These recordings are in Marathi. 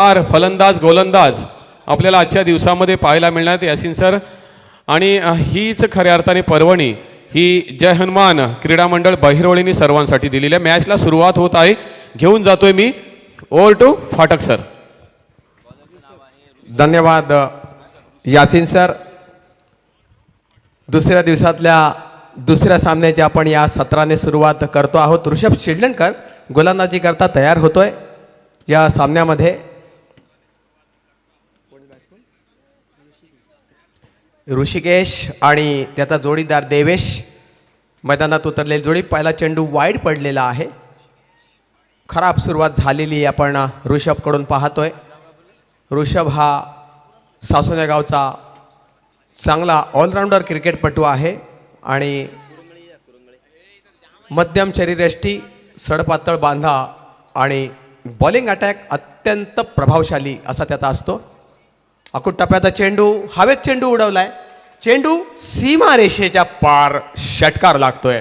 फलंदाज गोलंदाज आपल्याला आजच्या दिवसामध्ये पाहायला मिळणार आहेत यासिन सर. आणि हीच खऱ्या अर्थाने पर्वणी ही जय हनुमान क्रीडा मंडळ बहिरवळीने सर्वांसाठी दिलेल्या मॅचला सुरुवात होत आहे. घेऊन जातोय मी ओव्हर टू फाटक सर. धन्यवाद यासिन सर. दुसऱ्या दिवसातल्या दुसऱ्या सामन्याची आपण या सत्राने सुरुवात करतो आहोत. ऋषभ शिडलणकर गोलंदाजी करता तयार होतोय या सामन्यामध्ये. ऋषिकेश आणि त्याचा जोडीदार देवेश मैदानात उतरलेली जोडी. पहिला चेंडू वाईड पडलेला आहे. खराब सुरुवात झालेली आपण ऋषभकडून पाहतोय. ऋषभ हा सासोने गावचा चांगला ऑलराऊंडर क्रिकेटपटू आहे आणि मध्यम शरीरयष्टी, सडपातळ बांधा आणि बॉलिंग अटॅक अत्यंत प्रभावशाली असा त्याचा असतो. अकुट टप्प्याचा चेंडू हवेत चेंडू उडवलाय. चेंडू सीमा रेषेच्या पार षटकार लागतोय.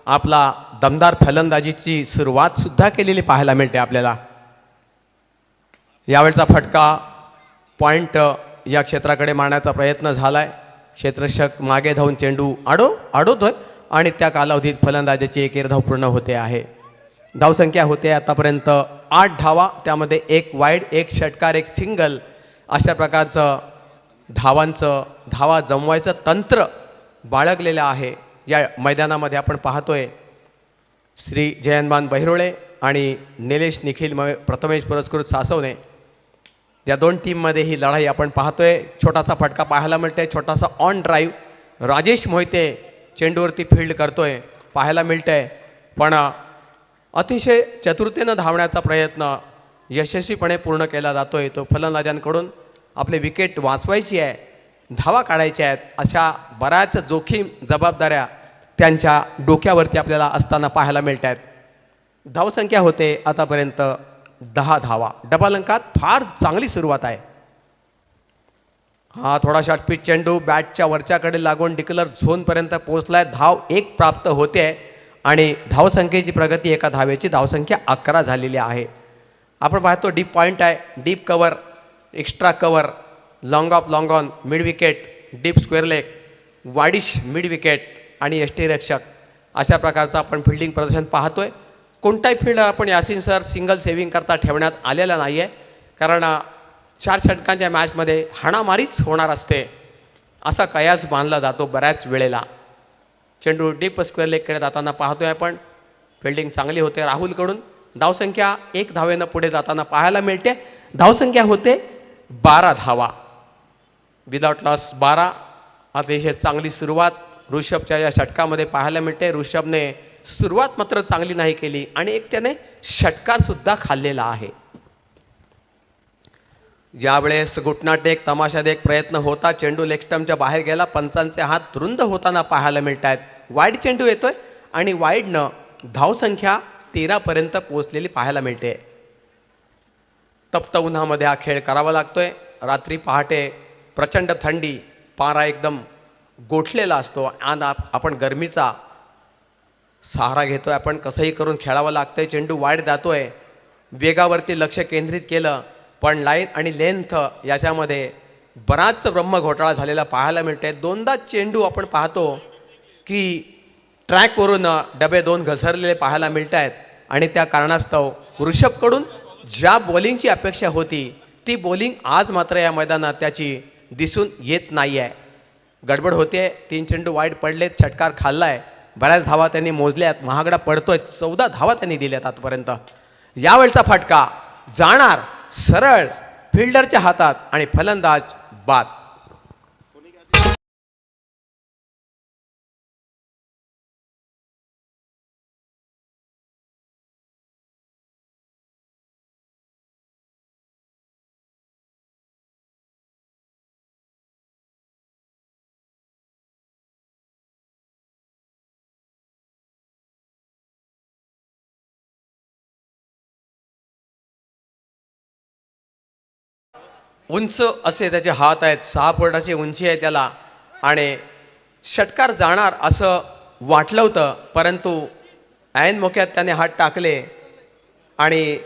आपला दमदार फलंदाजीची सुरुवात सुद्धा केलेली पाहायला मिळते आपल्याला. यावेळचा फटका पॉइंट या क्षेत्राकडे मारण्याचा प्रयत्न झालाय. क्षेत्ररक्षक मागे धावून चेंडू अडवतोय आणि त्या कालावधीत फलंदाजाची एक धाव पूर्ण होते आहे. धावसंख्या होते आतापर्यंत 8 धावा, त्यामध्ये एक वाईड, एक षटकार, एक सिंगल. अशा प्रकारचं धावा जमवायचं तंत्र बाळगलेलं आहे या मैदानामध्ये. आपण पाहतोय श्री जयंतमान बहिरोळे आणि निलेश निखिल प्रथमेश पुरस्कृत सासवणे या दोन टीममध्ये ही लढाई आपण पाहतोय. छोटासा फटका पाहायला मिळतोय. छोटासा ऑन ड्राईव्ह राजेश मोहिते चेंडूवरती फील्ड करतोय पाहायला मिळतंय. पण अतिशय चतुरतेनं धावण्याचा प्रयत्न यशस्वीपणे पूर्ण केला जातोय. तो फलंदाजांकडून आपले विकेट वाचवायची आहे, धावा काढायच्या आहेत, अशा बऱ्याच जोखीम जबाबदाऱ्या त्यांच्या डोक्यावरती आपल्याला असताना पाहायला मिळत आहेत. धावसंख्या होते आतापर्यंत 10 धावा. डबल अंकात फार चांगली सुरुवात आहे. हा थोडा शॉर्ट पिच चेंडू बॅटच्या वरच्याकडे लागून डिक्लर झोनपर्यंत पोहोचलाय. धाव 1 प्राप्त होते आणि धावसंख्येची प्रगती, एका धावेची धावसंख्या 11 झालेली आहे. आपण पाहतो डीप पॉईंट आहे, deep cover, extra cover, long off long on, mid wicket, deep square leg, वाडिश मिड विकेट आणि यष्टीरक्षक. अशा प्रकारचं आपण फिल्डिंग प्रदर्शन पाहतोय. कोणताही फिल्डर आपण यासिन सर सिंगल सेव्हिंग करता ठेवण्यात आलेला नाही आहे, कारण 4 षटकांच्या मॅचमध्ये हाणामारीच होणार असते असा कयास बांधला जातो बऱ्याच वेळेला. चेंडू डीप स्क्वेअर लेगकडे जाताना पाहतोय आपण. फिल्डिंग चांगली होते राहुलकडून. धावसंख्या 1 धावेनं पुढे जाताना पाहायला मिळते. धावसंख्या होते 12 धावा. Without loss 12. अतिशय चांगली सुरुवात ऋषभच्या या षटकामध्ये पाहायला मिळते. ऋषभने सुरुवात मात्र चांगली नाही केली आणि एक त्याने षटकार सुद्धा खाल्लेला आहे. यावेळेस घुटनाटेक तमाशादेक प्रयत्न होता. चेंडू लेगस्टम्पच्या बाहेर गेला. पंचांचे हात रुंद होताना पाहायला मिळत आहेत. वाईड चेंडू येतोय आणि वाईडनं धावसंख्या 13 पर्यंत पोहोचलेली पाहायला मिळते. तप्त उन्हामध्ये हा खेळ करावा लागतोय. रात्री पहाटे प्रचंड थंडी, पारा एकदम गोठलेला असतो आणि आपण गरमीचा सहारा घेतोय. आपण कसंही करून खेळावं लागतंय. चेंडू वाईड जातोय. वेगावरती लक्ष केंद्रित केलं, पण लाईन आणि लेंथ याच्यामध्ये बराच ब्रह्म घोटाळा झालेला पाहायला मिळते. 2दा चेंडू आपण पाहतो की ट्रॅकवरून डबे 2 घसरलेले पाहायला मिळत आहेत आणि त्या कारणास्तव ऋषभकडून ज्या बॉलिंगची अपेक्षा होती ती बॉलिंग आज मात्र या मैदानात त्याची दिसून येत नाही आहे. गडबड होते. 3 चेंडू वाईड पडलेत. षटकार खाल्लाय. बऱ्याच धावा त्यांनी मोजल्यात. महागडा पडतोय. 14 धावा त्यांनी दिल्यात आतापर्यंत. यावेळचा फटका जाणार सरळ फिल्डरच्या हातात आणि फलंदाज बाद. उंच असे त्याचे हात आहेत, 6 फुटाची उंची आहे त्याला आणि षटकार जाणार असं वाटलं होतं, परंतु ऐन मोक्यात त्याने हात टाकले आणि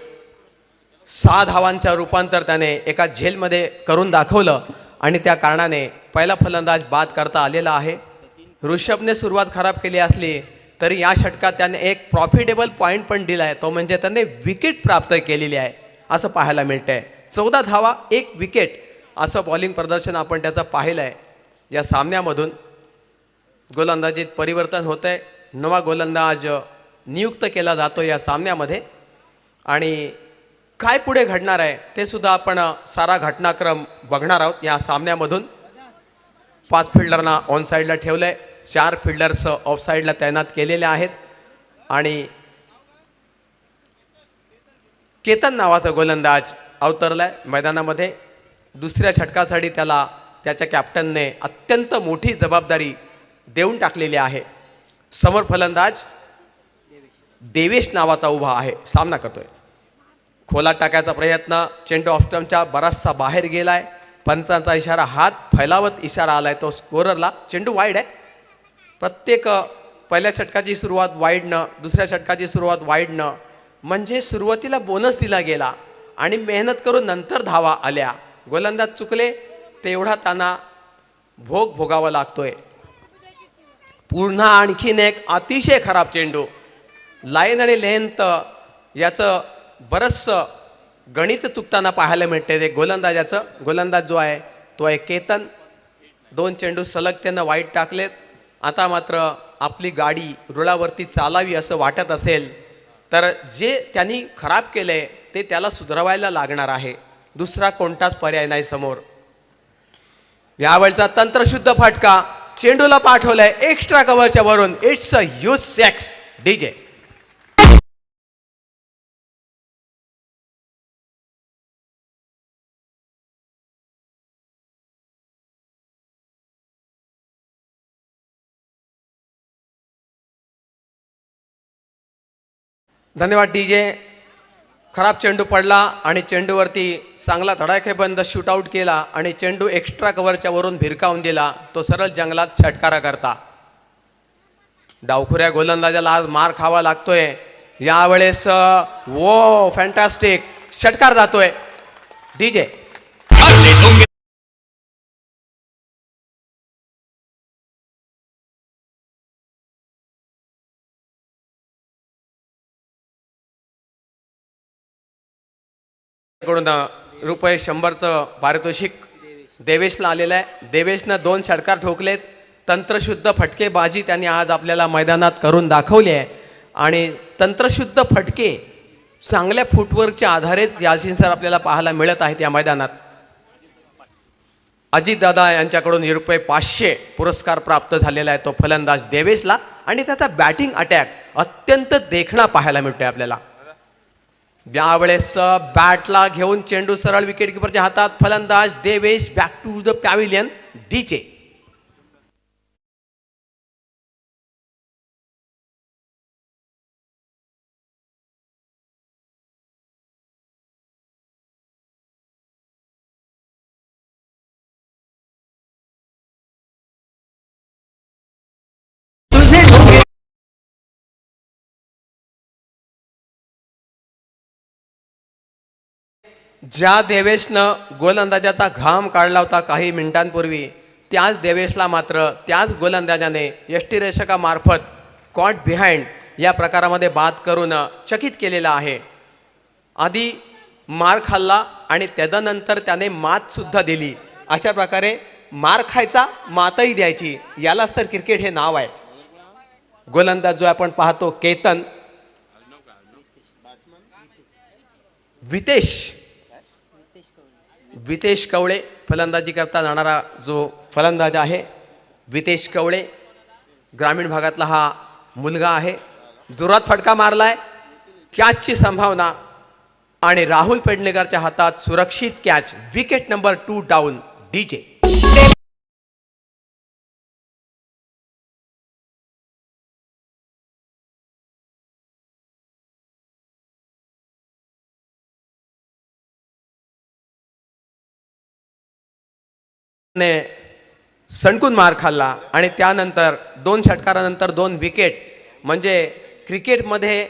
6 धावांचं रूपांतर त्याने एका झेलमध्ये करून दाखवलं आणि त्या कारणाने पहिला फलंदाज बाद करता आलेला आहे. ऋषभने सुरुवात खराब केली असली तरी या षटकात त्याने एक प्रॉफिटेबल पॉईंट पण दिला आहे, तो म्हणजे त्याने विकेट प्राप्त केलेली आहे असं पाहायला मिळतंय. 14 धावा 1 विकेट असं बॉलिंग प्रदर्शन आपण त्याचं पाहिलं आहे. या सामन्यामधून गोलंदाजीत परिवर्तन होत आहे, नवा गोलंदाज नियुक्त केला जातो या सामन्यामध्ये आणि काय पुढे घडणार आहे ते सुद्धा आपण सारा घटनाक्रम बघणार आहोत या सामन्यामधून. 5 फिल्डरना ऑन साईडला ठेवलं आहे, 4 फिल्डर्स ऑफ साईडला तैनात केलेले आहेत आणि केतन नावाचा गोलंदाज अवतरलाय मैदानामध्ये. दुसऱ्या षटकासाठी त्याला त्याच्या कॅप्टनने अत्यंत मोठी जबाबदारी देऊन टाकलेली आहे. समोर फलंदाज देवेश नावाचा उभा आहे, सामना करतोय. खोला टाकायचा प्रयत्न, चेंडू ऑफस्टंपच्या बराचसा बाहेर गेलाय. पंचांचा इशारा, हात फैलावत इशारा आलाय तो स्कोररला. चेंडू वाईड आहे. प्रत्येक पहिल्या षटकाची सुरुवात वाईडनं, दुसऱ्या षटकाची सुरुवात वाईडनं, म्हणजे सुरुवातीला बोनस दिला गेला आणि मेहनत करून नंतर धावा आल्या. गोलंदाज चुकले तेवढा त्यांना भोग भोगावा लागतोय. पुन्हा आणखीन एक अतिशय खराब चेंडू. लाईन आणि लेंथ याचं बरंचसं गणित चुकताना पाहायला मिळते ते गोलंदाजाचं. गोलंदाज जो आहे तो आहे केतन. 2 चेंडू सलग त्यानं वाईट टाकलेत. आता मात्र आपली गाडी रुळावरती चालावी असं वाटत असेल तर जे त्यांनी खराब केलंय ते त्याला सुधारवायला लागणार आहे. दुसरा कोणताच पर्याय नाही समोर. यावेळचा तंत्रशुद्ध फटका चेंडूला पाठवलाय एक्स्ट्रा कव्हरच्या वरून. It's a huge sex DJ. धन्यवाद डीजे. खराब चेंडू पडला आणि चेंडूवरती चांगला धडाकेबंद शूटआउट केला आणि चेंडू एक्स्ट्रा कव्हरच्या वरून भिरकावून दिला. तो सरळ जंगलात षटकारा करता. डावखुऱ्या गोलंदाजाला आज मार खावा लागतोय. यावेळेस वो फॅन्टॅस्टिक षटकार जातोय डीजे. कडून रुपये 100चं पारितोषिक देवेशला आलेलं आहे. देवेशनं 2 षटकार ठोकलेत. तंत्रशुद्ध फटकेबाजी त्यांनी आज आपल्याला मैदानात करून दाखवली आहे आणि तंत्रशुद्ध फटके चांगल्या फुटवर्कच्या आधारेच यासिन सर आपल्याला पाहायला मिळत आहेत या मैदानात. अजितदादा यांच्याकडून रुपये 500 पुरस्कार प्राप्त झालेला आहे तो फलंदाज देवेशला आणि त्याचा बॅटिंग अटॅक अत्यंत देखणा पाहायला मिळतोय आपल्याला. यावेळेस बॅटला घेऊन चेंडू सरळ विकेटकीपरच्या हातात. फलंदाज Devesh back to the pavilion DJ. ज्या देवेशनं गोलंदाजाचा घाम काढला होता काही मिनिटांपूर्वी, त्याच देवेशला मात्र त्याच गोलंदाजाने यष्टिरेषकामार्फत कॉट बिहाइंड या प्रकारामध्ये बाद करून चकित केलेला आहे. आधी मार खाल्ला आणि त्यानंतर त्याने मात सुद्धा दिली. अशा प्रकारे मार खायचा, मातही द्यायची, यालाच तर क्रिकेट हे नाव आहे. गोलंदाज जो आपण पाहतो केतन वितेश कवळे फलंदाजी करता जाणारा जो फलंदाज आहे वितेश कवळे, ग्रामीण भागातला हा मुलगा आहे. जोरात फटका मारलाय. कॅचची संभावना आणि राहुल पेडणेकरच्या हातात सुरक्षित catch. Wicket number 2 down DJ. ने सणकून मार खाल्ला आणि त्यानंतर 2 षटकारानंतर 2 विकेट, म्हणजे क्रिकेटमध्ये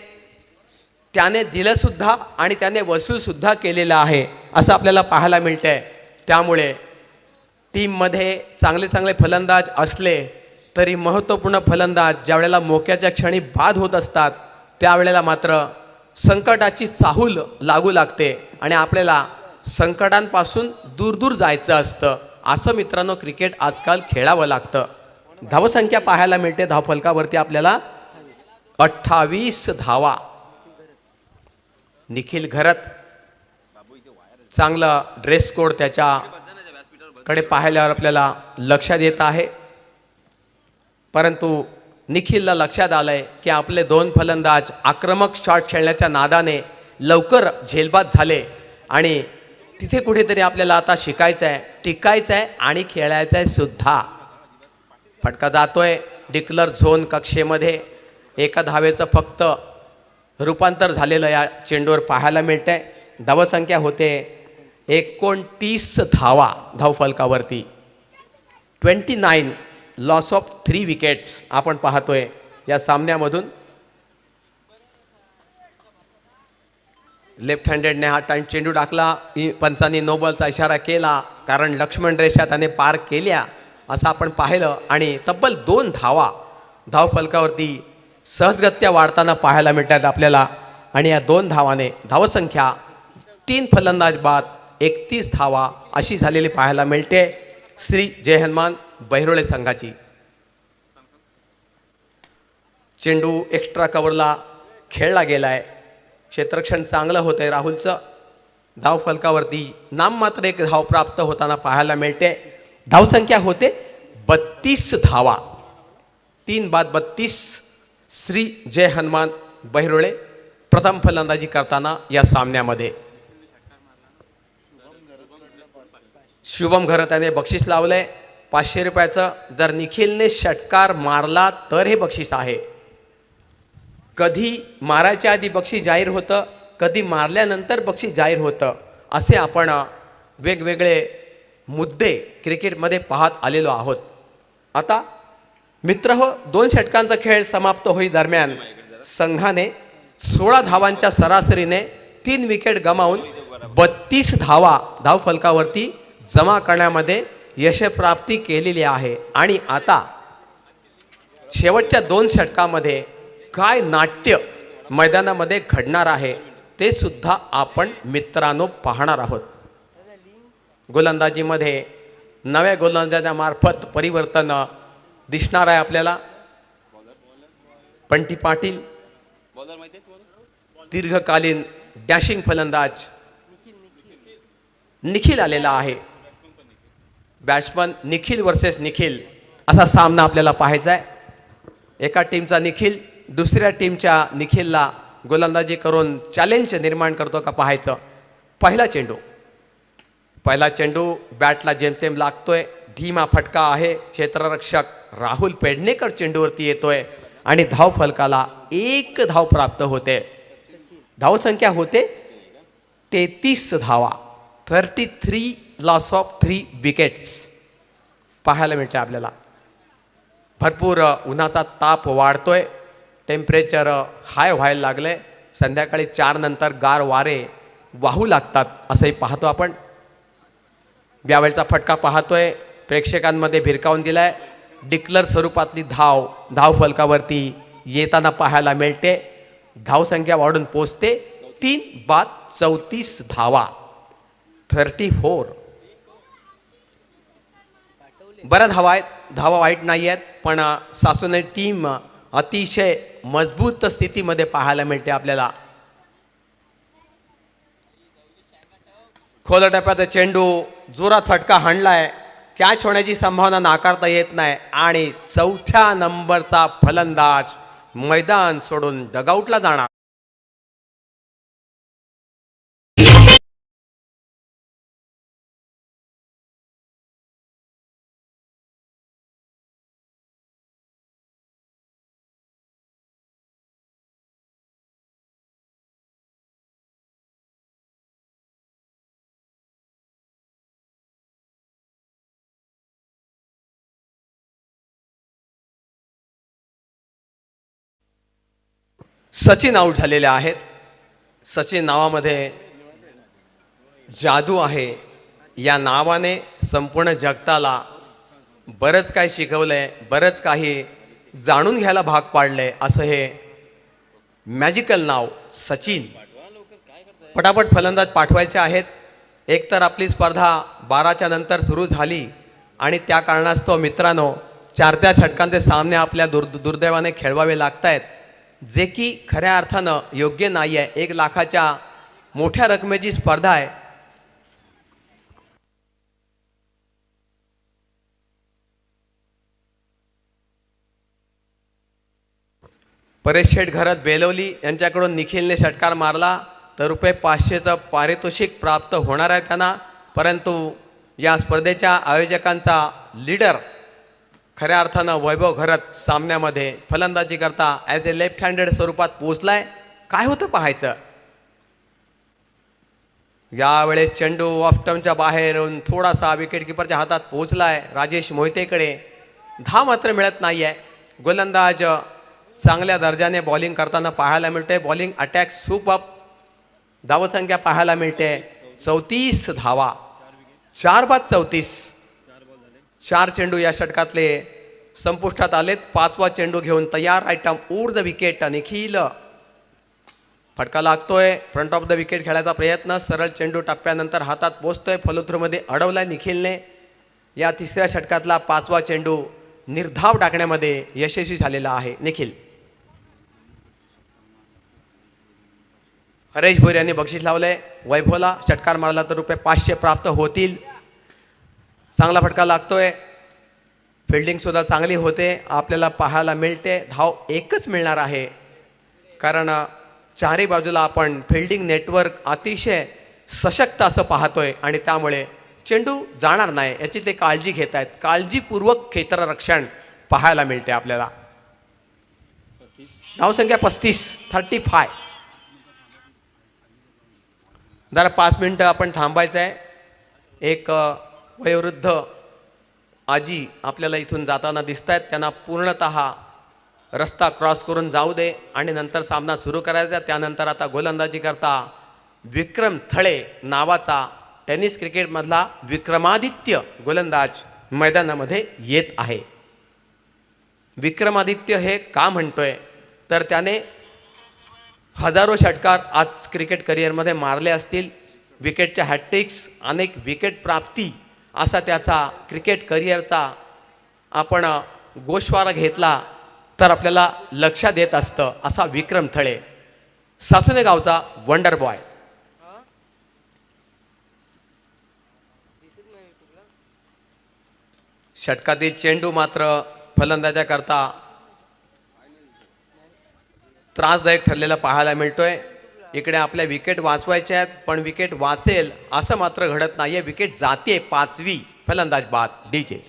त्याने दिलं सुद्धा आणि त्याने वसूल सुद्धा केलेलं आहे असं आपल्याला पाहायला मिळतंय. त्यामुळे टीममध्ये चांगले चांगले फलंदाज असले तरी महत्त्वपूर्ण फलंदाज ज्या वेळेला मोक्याच्या क्षणी बाद होत असतात त्यावेळेला मात्र संकटाची चाहूल लागू लागते आणि आपल्याला संकटांपासून दूर दूर जायचं असतं. असं मित्रांनो क्रिकेट आजकाल खेळावं लागतं. धावसंख्या पाहायला मिळते धावफलकावरती आपल्याला 28 धावा. निखिल घरत चांगला ड्रेस कोड त्याच्याकडे पाहिल्यावर आपल्याला लक्षात येत आहे. परंतु निखिलला लक्षात आलंय की आपले 2 फलंदाज आक्रमक शॉट खेळण्याच्या नादाने लवकर झेलबाद झाले आणि तिथे कुठेतरी आपल्याला आता शिकायचं आहे, टिकायचं आहे आणि खेळायचं आहे सुद्धा. फटका जातोय डिक्लर झोन कक्षेमध्ये. एका धावेचं फक्त रूपांतर झालेलं या चेंडूवर पाहायला मिळतंय. धावसंख्या होते 29 धावा धावफलकावरती. 29 लॉस ऑफ 3 विकेट्स आपण पाहतोय या सामन्यामधून. लेफ्ट हँडेडने हा टाइम चेंडू टाकला. पंचांनी नो बॉलचा इशारा केला कारण लक्ष्मण रेषा त्याने पार केल्या असं आपण पाहिलं आणि तब्बल 2 धावा धावफलकावरती सहजगत्या वाढताना पाहायला मिळतात आपल्याला. आणि या 2 धावाने धावसंख्या 3 फलंदाज बाद 31 धावा अशी झालेली पाहायला मिळते श्री जय हनुमान बहिरोळे संघाची. चेंडू एक्स्ट्रा कव्हरला खेळला गेलाय. क्षेत्ररक्षण चांगलं होतंय राहुलचं. धावफलकावरती नाममात्र 1 धाव प्राप्त होताना पाहायला मिळते. धावसंख्या होते 32 धावा. 3 बाद 32. श्री जय हनुमान बहिरोळे प्रथम फलंदाजी करताना या सामन्यामध्ये. शुभम घरत त्याने बक्षीस लावलंय 500 रुपयाचं. जर निखिलने षटकार मारला तर हे बक्षीस आहे. कधी मारायच्या आधी बक्षीस जाहीर होतं, कधी मारल्यानंतर बक्षीस जाहीर होतं, असे आपण वेगवेगळे मुद्दे क्रिकेटमध्ये पाहत आलेलो आहोत. आता मित्रहो 2 षटकांचा खेळ समाप्त होई दरम्यान संघाने 16 धावांच्या सरासरीने 3 विकेट गमावून 32 धावा धावफलकावरती जमा करण्यामध्ये यशप्राप्ती केलेली आहे. आणि आता शेवटच्या 2 षटकामध्ये काय नाट्य मैदानामध्ये घडणार आहे ते सुद्धा आपण मित्रांनो पाहणार आहोत. गोलंदाजीमध्ये नव्या गोलंदाजामार्फत परिवर्तन दिसणार आहे आपल्याला. पंटी पाटील दीर्घकालीन डॅशिंग फलंदाज निखिल आलेला आहे. बॅट्समन निखिल वर्सेस निखिल असा सामना आपल्याला पाहायचा आहे. एका टीमचा निखिल दुसऱ्या टीमच्या निखिलला गोलंदाजी करून चॅलेंज निर्माण करतो का पाहायचं. पहिला चेंडू बॅटला जेमतेम लागतोय. धीमा फटका आहे. क्षेत्ररक्षक राहुल पेडणेकर चेंडूवरती येतोय आणि धावफलकाला 1 धाव प्राप्त होते. धावसंख्या होते 33 धावा. 33 लॉस ऑफ 3 विकेट्स पाहायला मिळते आपल्याला. भरपूर उन्हाचा ताप वाढतोय. टेम्परेचर हाय व्हायला लागले. संध्याकाळी 4 नंतर गार वारे वाहू लागतात असंही पाहतो आपण. यावेळचा फटका पाहतोय प्रेक्षकांमध्ये भिरकावून दिलाय. डिक्लर स्वरूपातली धावफलकावरती येताना पाहायला मिळते. धावसंख्या वाढून पोचते 3 बाद 34 धावा. 34. बऱ्या धावा आहेत. धावा वाईट नाही आहेत पण सासोने टीम अतिशय मजबूत स्थितीमध्ये पाहायला मिळते आपल्याला. खोल टप्प्यात चेंडू जोरात फटका हाणलाय. कॅच होण्याची संभावना नाकारता येत नाही आणि 4थ्या नंबरचा फलंदाज मैदान सोडून डगआउटला जाणार. सचिन आऊट झालेले आहेत. सचिन नावामध्ये जादू आहे. या नावाने संपूर्ण जगताला बरंच काही शिकवलंय, बरंच काही जाणून घ्यायला भाग पाडलंय. असं हे मॅजिकल नाव सचिन. पटापट फलंदाज पाठवायचे आहेत. एकतर आपली स्पर्धा 12च्या नंतर सुरू झाली आणि त्या कारणास्तव मित्रांनो 4 षटकांचे सामने आपल्या दुर्दैवाने खेळवावे लागत आहेत, जे की खऱ्या अर्थानं योग्य नाही आहे. 1 लाखाच्या मोठ्या रकमेची स्पर्धा आहे. परेश शेठ घरात बेलवली यांच्याकडून निखिलने षटकार मारला तर ₹500चं पारितोषिक प्राप्त होणार आहे त्यांना. परंतु या स्पर्धेच्या आयोजकांचा लीडर खऱ्या अर्थानं वैभव घरत सामन्यामध्ये फलंदाजी करता ॲज ए लेफ्ट हँडेड स्वरूपात पोचलाय. काय होतं पाहायचं. यावेळेस चेंडू ऑफस्टंपच्या बाहेर येऊन थोडासा विकेटकीपरच्या हातात पोचलाय राजेश मोहितेकडे. धाव मात्र मिळत नाही आहे. गोलंदाज चांगल्या दर्जाने बॉलिंग करताना पाहायला मिळते. Bowling attack super. धावसंख्या पाहायला मिळते 34 धावा. 4 बाद 34. 4 चेंडू या षटकातले संपुष्टात आलेत. 5वा चेंडू घेऊन तयार. आयटम ऊर द विकेट. निखिल फटका लागतोय. फ्रंट ऑफ द विकेट खेळायचा प्रयत्न. सरळ चेंडू टप्प्यानंतर हातात पोचतोय. फॉलोथ्रूमध्ये अडवलाय निखिलने. या 3ऱ्या षटकातला 5वा चेंडू निर्धाव टाकण्यामध्ये यशस्वी झालेला आहे निखिल. हरेश भोईर यांनी बक्षीस लावलंय. वैभवला षटकार मारला तर ₹500 प्राप्त होतील. चांगला फटका लागतोय. फिल्डिंग सुद्धा चांगली होते आपल्याला पाहायला मिळते. धाव 1च मिळणार आहे कारण चारही बाजूला आपण फिल्डिंग नेटवर्क अतिशय सशक्त असं पाहतोय आणि त्यामुळे चेंडू जाणार नाही याची ते काळजी घेत आहेत. काळजीपूर्वक क्षेत्ररक्षण पाहायला मिळते आपल्याला. धावसंख्या 35. जरा 5 मिनिटं आपण थांबायचं आहे. एक वयोवृद्ध आजी आपल्याला इथून जाताना दिसत आहेत. त्यांना पूर्णतः रस्ता क्रॉस करून जाऊ दे आणि नंतर सामना सुरू करायचा. त्यानंतर आता गोलंदाजी करता विक्रम थळे नावाचा टेनिस क्रिकेटमधला विक्रमादित्य गोलंदाज मैदानामध्ये येत आहे. विक्रमादित्य हे का म्हणतोय तर त्याने हजारो षटकार आज क्रिकेट करिअरमध्ये मारले असतील. विकेटच्या हॅट्रिक्स, अनेक विकेट प्राप्ती असा त्याचा क्रिकेट करिअरचा आपण गोषवारा घेतला तर आपल्याला लक्षात येत असतं. असा विक्रम थळे सासुने गावचा वंडर बॉय. षटकातील चेंडू मात्र फलंदाजाकरता त्रासदायक ठरलेला पाहायला मिळतोय. इकडे आपल्या विकेट वाचवायच्या आहेत पण विकेट वाचेल असं मात्र घडत नाहीये. विकेट जाते. 5वी फलंदाज बाद डीजे.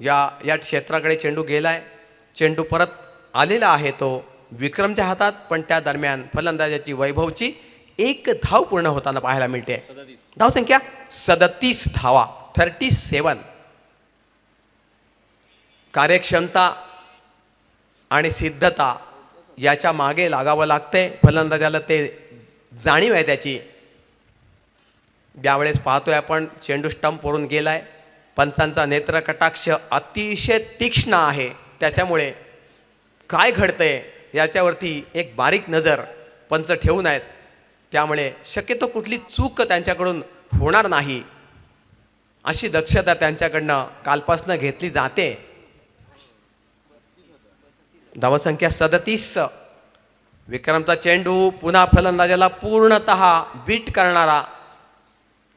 या क्षेत्राकडे चेंडू गेलाय. चेंडू परत आलेला आहे तो विक्रमच्या हातात. पण त्या दरम्यान फलंदाजाची वैभवची 1 धाव पूर्ण होताना पाहायला मिळते. धावसंख्या 37 धावा. 37. कार्यक्षमता आणि सिद्धता याच्या मागे लागावं लागते. फलंदाजाला ते जाणीव आहे त्याची. यावेळेस पाहतोय आपण चेंडू स्टंपवरून गेलाय. पंचांचा नेत्र कटाक्ष अतिशय तीक्ष्ण आहे. त्याच्यामुळे काय घडतंय याच्यावरती एक बारीक नजर पंच ठेवून आहेत. त्यामुळे शक्यतो कुठली चूक त्यांच्याकडून होणार नाही अशी दक्षता त्यांच्याकडनं कालपासनं घेतली जाते. धावसंख्या 37. विक्रमचा चेंडू पुन्हा फलंदाजाला पूर्णतः बीट करणारा,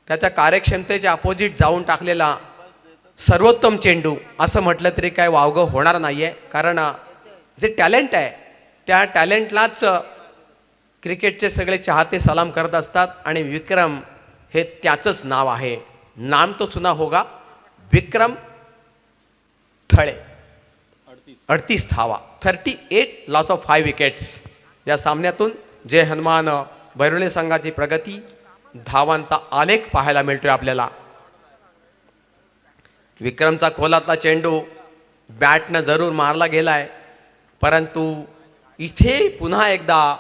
त्याच्या कार्यक्षमतेच्या अपोजिट जाऊन टाकलेला सर्वोत्तम चेंडू असं म्हटलं तरी काय वावगं होणार नाही आहे. कारण जे टॅलेंट आहे त्या टॅलेंटलाच क्रिकेटचे सगळे चाहते सलाम करत असतात आणि विक्रम हे त्याचंच नाव आहे. नाम तो सुना होगा, विक्रम थळे. 38 धावा, 38 लॉस ऑफ 5 विकेट्स. या सामन्यातून जय हनुमान बैरोली संघाची प्रगती, धावांचा आलेख पाहायला मिळतोय आपल्याला. विक्रमचा खोलातला चेंडू बॅटनं जरूर मारला गेलाय, परंतु इथे पुन्हा एकदा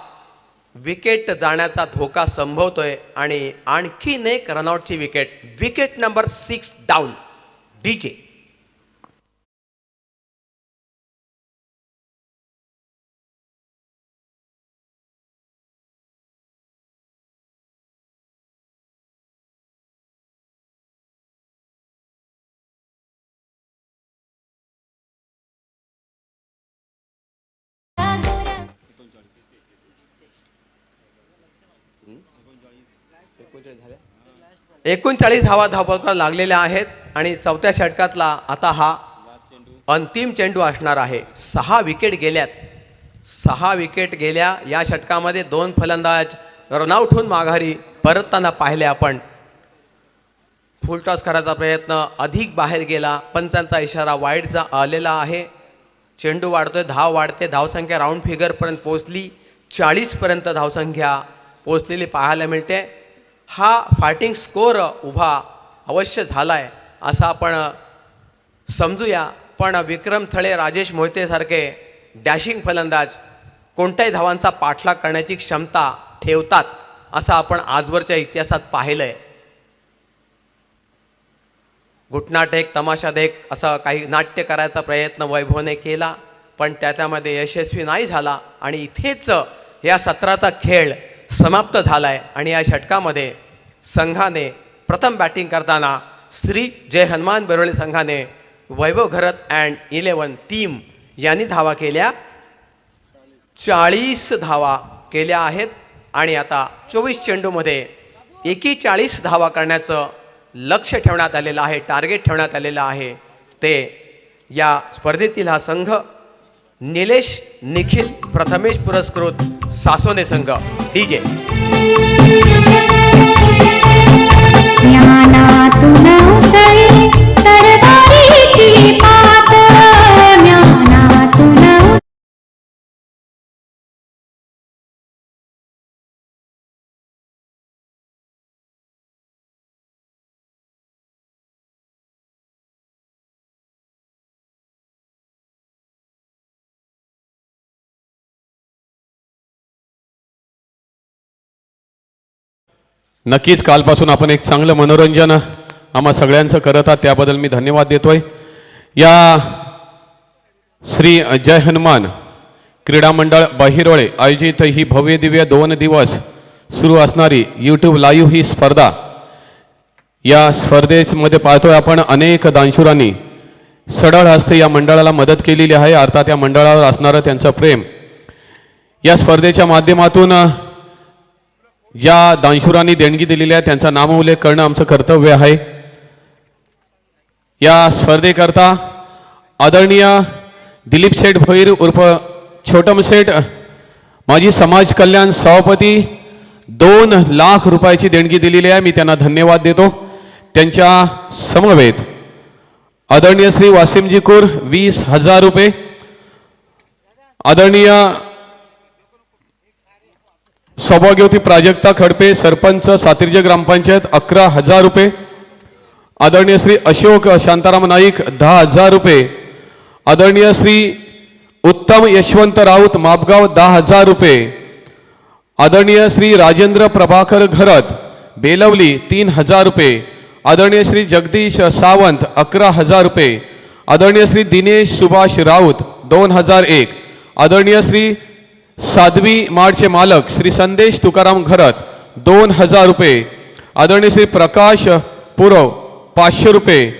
विकेट जाण्याचा धोका संभवतोय आणि आणखीन एक रनआउटची wicket. Wicket number 6 down. DJ एकूण 40 धावा धावपळकर लागलेल्या आहेत आणि चौथ्या षटकातला आता हा अंतिम चेंडू असणार आहे. 6 विकेट गेल्यात. 6 विकेट गेल्या या षटकामध्ये 2 फलंदाज रनआउट होऊन माघारी परतताना पाहिले आपण. फुल टॉस करायचा प्रयत्न अधिक बाहेर गेला, पंचांचा इशारा वाईडचा आलेला आहे. चेंडू वाढतोय, धाव वाढते, धावसंख्या राऊंड फिगरपर्यंत पोहोचली, 40पर्यंत धावसंख्या पोहोचलेली पाहायला मिळते. हा फायटिंग स्कोअर उभा अवश्य झालाय असं आपण समजूया. पण विक्रम थळे, राजेश मोहितेसारखे डॅशिंग फलंदाज कोणत्याही धावांचा पाठलाग करण्याची क्षमता ठेवतात असं आपण आजवरच्या इतिहासात पाहिलंय. घुटनाटेक, तमाशादेक असं काही नाट्य करायचा प्रयत्न वैभवने केला, पण त्याच्यामध्ये यशस्वी नाही झाला आणि इथेच या सत्राचा खेळ समाप्त झालाय. आणि या षटकामध्ये संघाने प्रथम बॅटिंग करताना श्री जय हनुमान बैरोली संघाने वैभव घरत अँड 11 टीम यांनी धावा केल्या, 40 धावा केल्या आहेत. आणि आता 24 चेंडूमध्ये एकी 40 धावा करण्याचं लक्ष ठेवण्यात आलेलं आहे, टार्गेट ठेवण्यात आलेलं आहे. ते या स्पर्धेतील हा संघ निलेश निखिल प्रथमेश पुरस्कृत सासोने संघ. डीजे ज्ञानातून उसळी तरवारीची पात, ज्ञानातून नक्कीच कालपासून आपण एक चांगलं मनोरंजन आम्हा सगळ्यांचं करत आहात, त्याबद्दल मी धन्यवाद देतोय. या श्री जय हनुमान क्रीडा मंडळ बहिरोळे आयोजित ही भव्य दिव्य 2 दिवस सुरू असणारी यूट्यूब लाईव्ह ही स्पर्धा, या स्पर्धेमध्ये पाहतोय आपण अनेक दानशूरांनी सढळ हस्ते या मंडळाला मदत केलेली आहे. अर्थात या मंडळावर असणारं त्यांचं प्रेम. या स्पर्धेच्या माध्यमातून ज्या दानशूरांनी देणगी दिलेली आहे त्यांचा नामोल्लेख करणं आमचं कर्तव्य आहे. या स्पर्धेकरता आदरणीय दिलीप शेठ भोईर उर्फ छोटम शेठ माजी समाज कल्याण सभापती 2 लाख रुपयाची देणगी दिलेली आहे. मी त्यांना धन्यवाद देतो. त्यांच्या समवेत आदरणीय श्री वासिमजी कुर 20,000 रुपये, आदरणीय सौभाग्यवती प्राजक्ता खडपे सरपंच सातिर्जे ग्रामपंचायत 11,000 रुपये, आदरणीय श्री अशोक शांताराम नाईक 10,000 रुपये, आदरणीय श्री उत्तम यशवंत राऊत मापगाव 10,000 रुपये, आदरणीय श्री राजेंद्र प्रभाकर घरत बेलवली 3,000 रुपये, आदरणीय श्री जगदीश सावंत 11,000 रुपये, आदरणीय श्री दिनेश सुभाष राऊत 2001, आदरणीय श्री साध्वी मार्डचे मालक श्री संदेश तुकाराम घरत 2,000 रुपये, आदरणीय श्री प्रकाश पुरव 500 रुपये,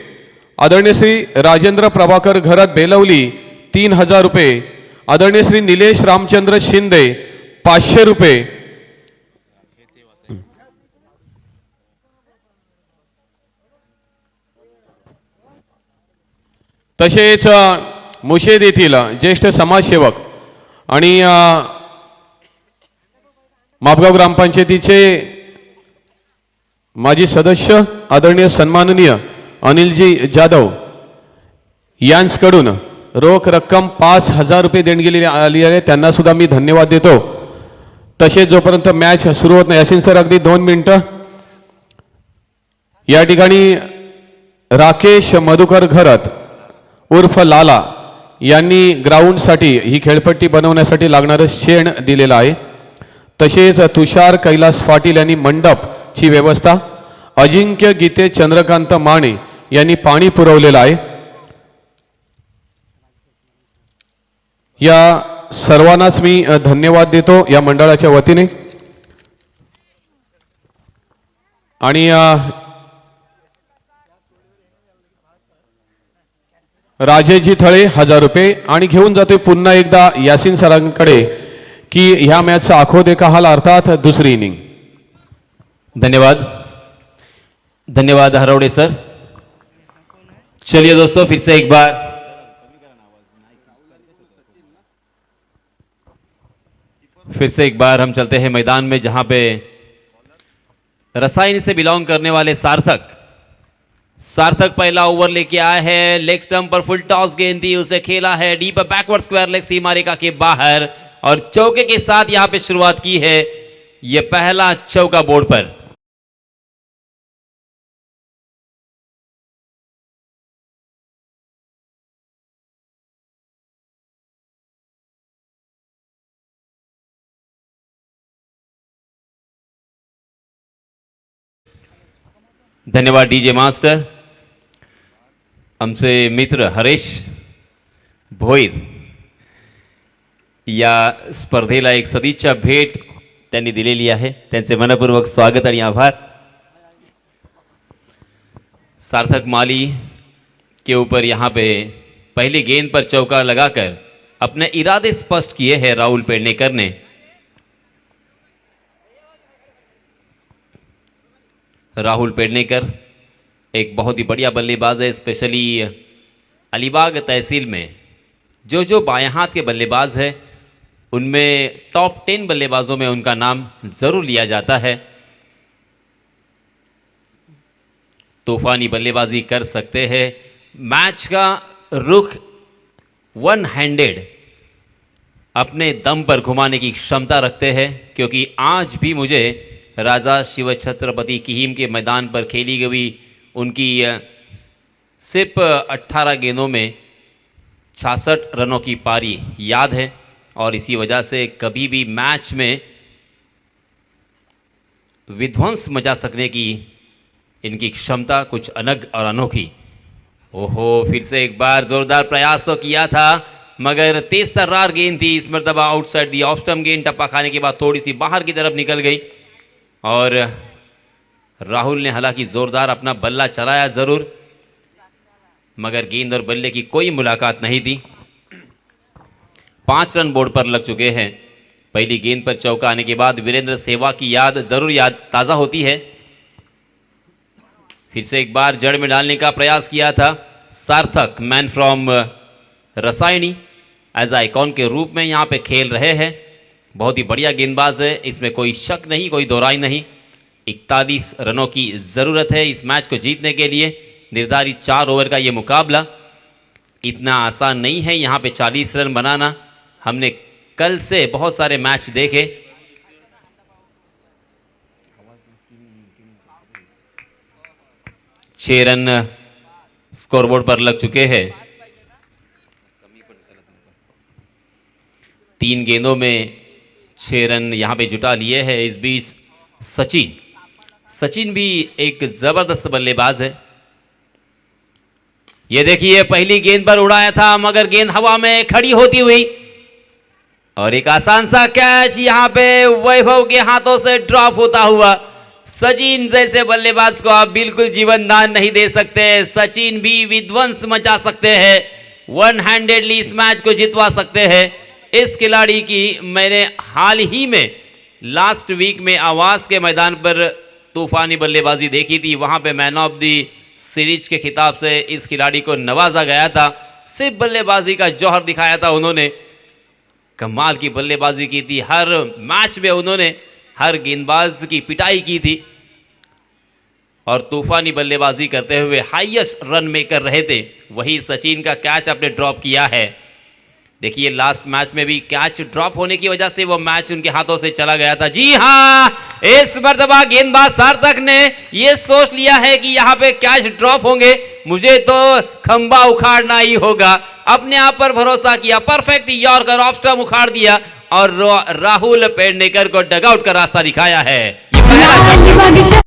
आदरणीय श्री राजेंद्र प्रभाकर घरत बेलवली 3,000 रुपये, आदरणीय श्री निलेश रामचंद्र शिंदे 500 रुपये. तसेच मुशेद येथील ज्येष्ठ समाजसेवक आणि मापगाव ग्रामपंचायतीचे माजी सदस्य आदरणीय सन्माननीय अनिलजी जाधव यांच्याकडून रोख रक्कम 5,000 रुपये देणगी आली आहे. त्यांना सुद्धा मी धन्यवाद देतो. तसेच जोपर्यंत मॅच सुरू होत नाही, यासीन सर अगदी 2 मिनिटं. या ठिकाणी राकेश मधुकर घरत उर्फ लाला यांनी ग्राउंडसाठी ही खेळपट्टी बनवण्यासाठी लागणारं शेण दिलेलं आहे. तसेच तुषार कैलास पाटील यांनी मंडपची व्यवस्था, अजिंक्य गीते चंद्रकांत माने यांनी पाणी पुरवलेलं आहे. या सर्वांनाच मी धन्यवाद देतो या मंडळाच्या वतीने. आणि राजेजी थळे 1000 रुपये. आणि घेऊन जातोय पुन्हा एकदा यासीन सरांकडे की ह्या मॅचचा आखो देखा हाल अर्थात दुसरी इनिंग. धन्यवाद, धन्यवाद हरवड़े सर. चलिए दोस्तों, फिर से एक बार हम चलते हैं मैदान में, जहां पे रसायनी से बिलोंग करने वाले सार्थक पहला ओवर लेके आए हैं. लेग स्टंप पर फुल टॉस गेंद दी, उसे खेला है डीप बैकवर्ड स्क्वायर लेग सीमा रेखा के बाहर और चौके के साथ यहां पे शुरुआत की है. यह पहला चौका बोर्ड पर. धन्यवाद डीजे मास्टर. आमचे मित्र हरेश भोईर या स्पर्धेला एक सदिच्छा भेट त्यांनी दिलेली आहे. त्यांचे मनपूर्वक स्वागत आणि आभार. सार्थक माली के ऊपर यहाँ पे पहली गेंद पर चौका लगाकर अपने इरादे स्पष्ट किए हैं राहुल पेडनेकर ने. राहुल पेडनेकर एक बहुत ही बढ़िया बल्लेबाज है. स्पेशली अलीबाग तहसील में जो बाएं हाथ के बल्लेबाज हैं उनमें टॉप 10 बल्लेबाजों में उनका नाम ज़रूर लिया जाता है. तूफानी बल्लेबाजी कर सकते हैं. मैच का रुख वन हैंडेड अपने दम पर घुमाने की क्षमता रखते हैं, क्योंकि आज भी मुझे राजा शिव छत्रपति किहीम के मैदान पर खेली गई उनकी सिर्फ 18 गेंदों में 66 रनों की पारी याद है. और इसी वजह से कभी भी मैच में विध्वंस मचा सकने की इनकी क्षमता कुछ अलग और अनोखी. ओहो, फिर से एक बार जोरदार प्रयास तो किया था, मगर तेज तर्रार गेंद थी. इस मरतबा आउटसाइड दी ऑफ स्टंप गेंद टप्पा खाने के बाद थोड़ी सी बाहर की तरफ निकल गई. और राहुल ने हालांकि जोरदार अपना बल्ला चलाया ज़रूर, मगर गेंद और बल्ले की कोई मुलाकात नहीं थी. 5 रन बोर्ड पर लग चुके हैं. पहली गेंद पर चौका आने के बाद वीरेंद्र सहवाग की याद ताज़ा होती है. फिर से एक बार जड़ में डालने का प्रयास किया था सार्थक. Man from Rasayani as icon के रूप में यहाँ पे खेल रहे हैं. बहुत ही बढ़िया गेंदबाज है, इसमें कोई शक नहीं, कोई दोहराई नहीं. 41 रनों की ज़रूरत है इस मैच को जीतने के लिए. निर्धारित 4 ओवर का ये मुकाबला इतना आसान नहीं है यहाँ पे 40 रन बनाना. हमने कल से बहुत सारे मैच देखे. छह रन स्कोरबोर्ड पर लग चुके हैं. 3 गेंदों में 6 रन यहाँ पे जुटा लिए हैं. इस बीच सचिन भी एक ज़बरदस्त बल्लेबाज है. ये देखिए, पहली गेंद पर उड़ाया था, मगर गेंद हवा में खड़ी होती हुई और एक आसान सा कैच यहाँ पे वैभव के हाथों से ड्रॉप होता हुआ. सचिन जैसे बल्लेबाज को आप बिल्कुल जीवन दान नहीं दे सकते. सचिन भी विध्वंस मचा सकते हैं, वन हैंडेडली इस मैच को जितवा सकते हैं. इस खिलाड़ी की मैंने हाल ही में लास्ट वीक में आवास के मैदान पर तूफानी बल्लेबाजी देखी थी। वहां पे मैन ऑफ दी सीरीज के खिताब से इस खिलाड़ी को नवाजा गया था। सिर्फ बल्लेबाजी का जौहर दिखाया था उन्होंने, कमाल की बल्लेबाजी की थी। हर मैच में उन्होंने हर गेंदबाज की पिटाई की थी और तूफानी बल्लेबाजी करते हुए हाईएस्ट रन मेकर रहे थे। वही सचिन का कैच आपने ड्रॉप किया है। देखिए लास्ट मैच में भी कैच ड्रॉप होने की वजह से वो मैच उनके हाथों से चला गया था। जी हां, इस मर्तबा गेंदबाज सार्थक ने ये सोच लिया है कि यहाँ पे कैच ड्रॉप होंगे, मुझे तो खंबा उखाड़ना ही होगा। अपने आप पर भरोसा किया, परफेक्ट यॉर्कर ऑफ स्टंप उखाड़ दिया और राहुल पेडनेकर को डगआउट का रास्ता दिखाया है। ये पहला छक्का।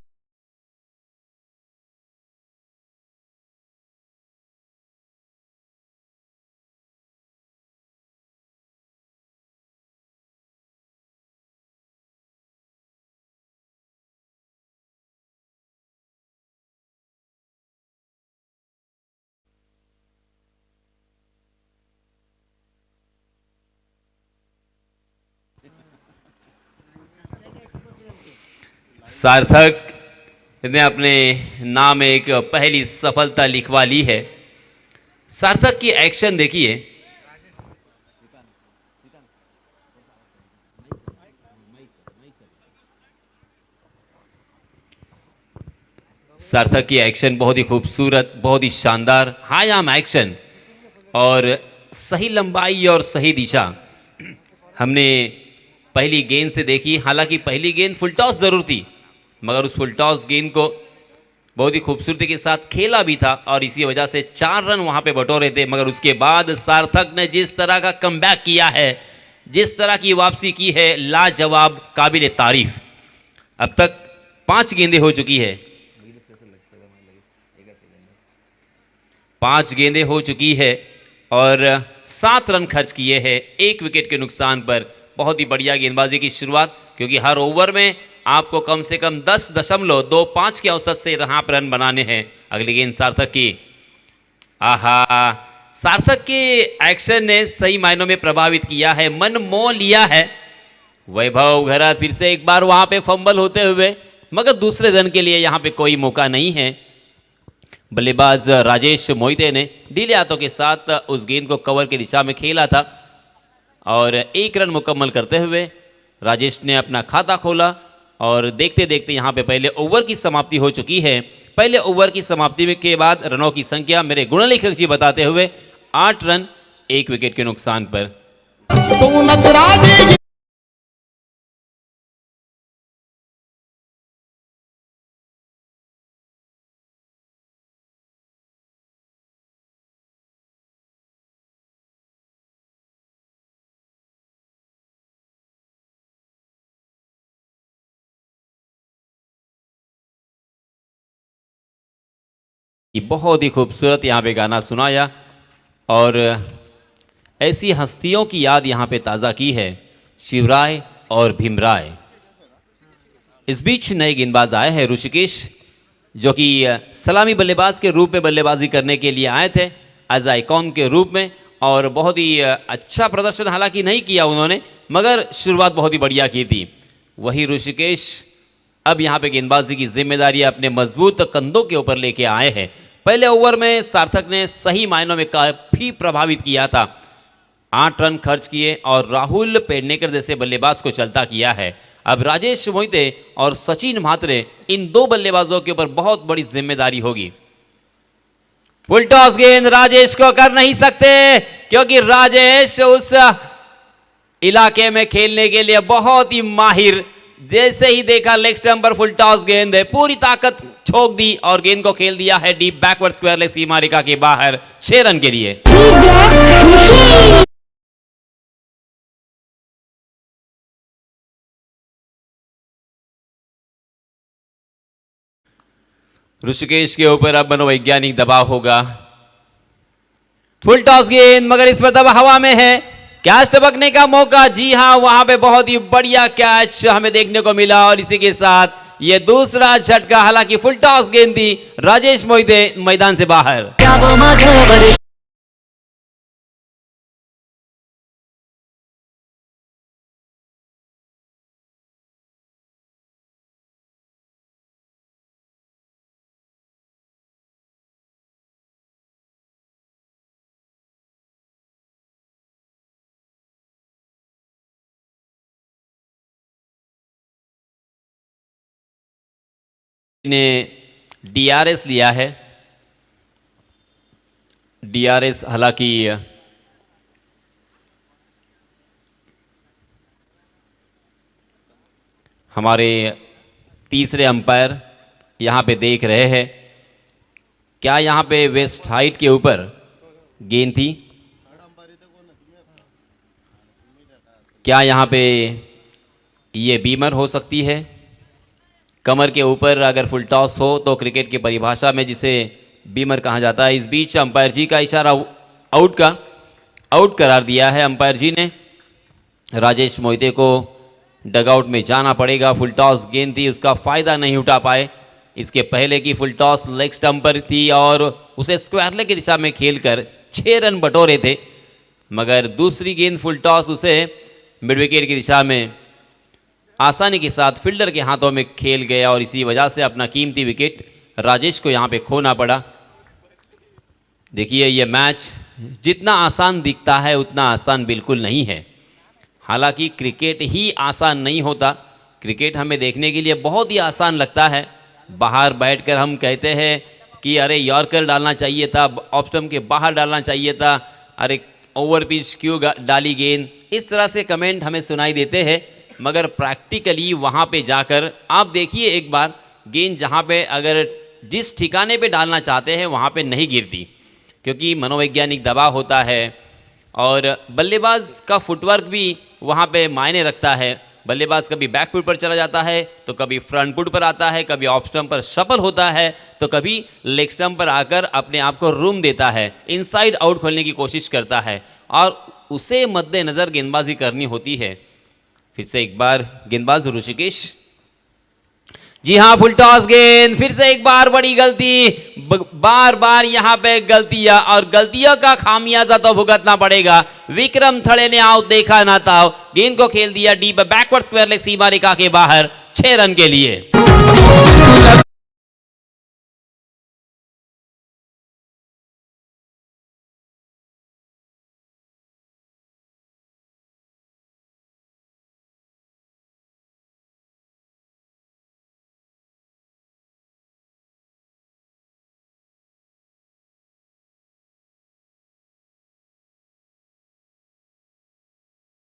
सार्थक ने अपने नाम एक पहली सफलता लिखवा ली है। सार्थक की एक्शन देखिए, सार्थक की एक्शन बहुत ही खूबसूरत, बहुत ही शानदार हाई आर्म एक्शन और सही लंबाई और सही दिशा हमने पहली गेंद से देखी। हालांकि पहली गेंद फुल टॉस जरूर थी, मगर उस फुल टॉस गेंद को बहुत ही खूबसूरती के साथ खेला भी था और इसी वजह से 4 रन वहां पे बटोरे थे। मगर उसके बाद सार्थक ने जिस तरह का कमबैक किया है, जिस तरह की वापसी की है, लाजवाब, काबिल तारीफ। अब तक 5 गेंदें हो चुकी है, 5 गेंदें हो चुकी है और 7 रन खर्च किए हैं 1 विकेट के नुकसान पर। बहुत ही बढ़िया गेंदबाजी की शुरुआत, क्योंकि हर ओवर में आपको कम से कम 10.25 के औसत से यहाँ पर रन बनाने हैं। अगली गेंद सार्थक की, आहा, सार्थक के एक्शन ने सही मायनों में प्रभावित किया है, मन मोह लिया है। वैभव घरत फिर से एक बार वहां पे फंबल होते हुए, मगर दूसरे रन के लिए यहाँ पे कोई मौका नहीं है। बल्लेबाज राजेश मोहिते ने ढीले हाथों के साथ उस गेंद को कवर की दिशा में खेला था और 1 रन मुकम्मल करते हुए राजेश ने अपना खाता खोला और देखते देखते यहाँ पे पहले ओवर की समाप्ति हो चुकी है। पहले ओवर की समाप्ति के बाद रनों की संख्या मेरे गुणलेखक जी बताते हुए 8 रन 1 विकेट के नुकसान पर। बहुत ही खूबसूरत यहाँ पे गाना सुनाया और ऐसी हस्तियों की याद यहाँ पे ताज़ा की है, शिवराय और भीमराय। इस बीच नए गेंदबाज आए हैं ऋषिकेश, जो कि सलामी बल्लेबाज के रूप में बल्लेबाजी करने के लिए आए थे, एज आइकॉन के रूप में, और बहुत ही अच्छा प्रदर्शन हालांकि नहीं किया उन्होंने, मगर शुरुआत बहुत ही बढ़िया की थी। वही ऋषिकेश अब यहाँ पे गेंदबाजी की जिम्मेदारी अपने मजबूत कंधों के ऊपर लेके आए हैं। पहले ओवर में सार्थक ने सही मायनों में काफी प्रभावित किया था, 8 रन खर्च किए और राहुल पेडनेकर जैसे बल्लेबाज को चलता किया है। अब राजेश मोहिते और सचिन म्हात्रे, इन 2 बल्लेबाजों के ऊपर बहुत बड़ी जिम्मेदारी होगी। फुल टॉस गेंद राजेश को कर नहीं सकते, क्योंकि राजेश उस इलाके में खेलने के लिए बहुत ही माहिर। जैसे ही देखा लेग स्टंप पर फुल टॉस गेंद है, पूरी ताकत छोक दी और गेंद को खेल दिया है डीप बैकवर्ड स्क्वायर लेग सीमा रेखा के बाहर 6 रन के लिए। ऋषिकेश के ऊपर अब मनोवैज्ञानिक दबाव होगा। फुल टॉस गेंद, मगर इस पर दबाव हवा में है, कैच टपकने का मौका। जी हां, वहां पे बहुत ही बढ़िया कैच हमें देखने को मिला और इसी के साथ ये दूसरा झटका, हालांकि फुल टॉस गेंद थी, राजेश मोहिते मैदान से बाहर। ने डीआरएस लिया है। डीआरएस हालांकि हमारे तीसरे अंपायर यहाँ पे देख रहे हैं, क्या यहाँ पे वेस्ट हाइट के ऊपर गेंद थी, क्या यहाँ पे ये बीमर हो सकती है। कमर के ऊपर अगर फुल टॉस हो तो क्रिकेट की परिभाषा में जिसे बीमर कहा जाता है। इस बीच अंपायर जी का इशारा आउट करार दिया है अंपायर जी ने। राजेश मोहिते को डगआउट में जाना पड़ेगा। फुल टॉस गेंद थी, उसका फ़ायदा नहीं उठा पाए। इसके पहले की फुल टॉस लेग स्टंप पर थी और उसे स्क्वायर लेग की दिशा में खेलकर 6 रन बटोरे थे, मगर दूसरी गेंद फुल टॉस उसे मिड विकेट की दिशा में आसानी के साथ फील्डर के हाथों में खेल गया और इसी वजह से अपना कीमती विकेट राजेश को यहाँ पे खोना पड़ा। देखिए, ये मैच जितना आसान दिखता है उतना आसान बिल्कुल नहीं है। हालांकि क्रिकेट ही आसान नहीं होता। क्रिकेट हमें देखने के लिए बहुत ही आसान लगता है। बाहर बैठकर हम कहते हैं कि अरे यॉर्कर डालना चाहिए था, ऑफ स्टंप के बाहर डालना चाहिए था, अरे ओवर पिच क्यों डाली गेंद, इस तरह से कमेंट हमें सुनाई देते हैं। मगर प्रैक्टिकली वहाँ पे जाकर आप देखिए एक बार, गेंद जहाँ पे अगर जिस ठिकाने पे डालना चाहते हैं वहाँ पे नहीं गिरती, क्योंकि मनोवैज्ञानिक दबाव होता है और बल्लेबाज का फुटवर्क भी वहाँ पे मायने रखता है। बल्लेबाज कभी बैक फुट पर चला जाता है तो कभी फ्रंट फुट पर आता है, कभी ऑफ स्टंप पर सफल होता है तो कभी लेग स्टंप पर आकर अपने आप को रूम देता है, इनसाइड आउट खोलने की कोशिश करता है और उसे मद्देनज़र गेंदबाजी करनी होती है। फिर से एक बार गेंदबाज ऋषिकेश, जी हाँ, फुल टॉस गेंद, फिर से एक बार बड़ी गलती, बार बार यहाँ पे गलतियां और गलतियों का खामियाजा तो भुगतना पड़ेगा। विक्रम थड़े ने आउट देखा ना था, गेंद को खेल दिया डीप बैकवर्ड स्क्वायर लेग सीमा रेखा के बाहर 6 रन के लिए।